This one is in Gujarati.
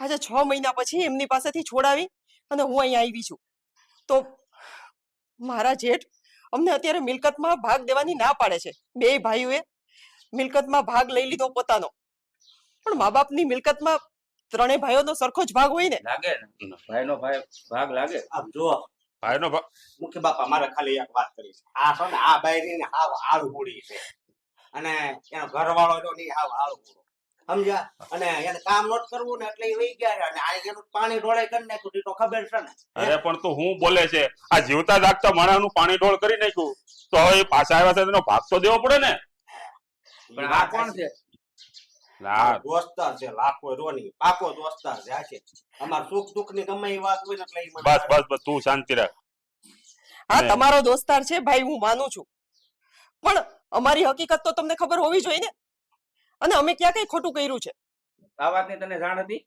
આજે 6 મહિના પછી એમની પાસેથી છોડાવી અને હું અહીંયા આવી છું. તો મારા જેઠ અમને અત્યારે મિલકતમાં ભાગ દેવાની ના પાડે છે. બે ભાઈઓએ મિલકતમાં ભાગ લઈ લીધો પોતાનો, પણ મા બાપની મિલકતમાં ત્રણેય ભાઈઓનો સરખો જ ભાગ હોય ને. લાગે ને ભાઈનો ભાગ લાગે. આમ જો ભાઈનો મુખ્ય બાપા મારે ખાલી એક વાત કરી છે. આ છે ને આ બાયરી ને હાવ આળુ હુડી છે અને એનો ઘરવાળો જો ની હાવ આળુ હુડો સમજ્યા. અને એને કામ નોટ કરવું ને એટલે એ વહી ગયા અને આ એનું પાણી ઢોળાઈ કરી નાખ્યું તો ખબર છે ને. અરે પણ તું હું બોલે છે? આ જીવતા જાગતા માણસનું પાણી ઢોળ કરી નાખ્યું તો હવે એ પાછા આવ્યા છે તેનો ભાગ તો દેવો પડે ને. પણ આ કોણ છે? ના દોસ્તાર છે, લાખો રોની પાકો દોસ્તાર છે. આ છે અમાર સુખ દુઃખ ની ગમે એ વાત હોય ને એટલે ઈ મને બસ બસ બસ તું શાંતિ રાખ. હા, તમારો દોસ્તાર છે ભાઈ, હું માનું છું, પણ અમારી હકીકત તો તમને ખબર હોવી જોઈએ ને. અને અમે ક્યાં કઈ ખોટું કર્યું છે? આ વાતની તને જાણ હતી?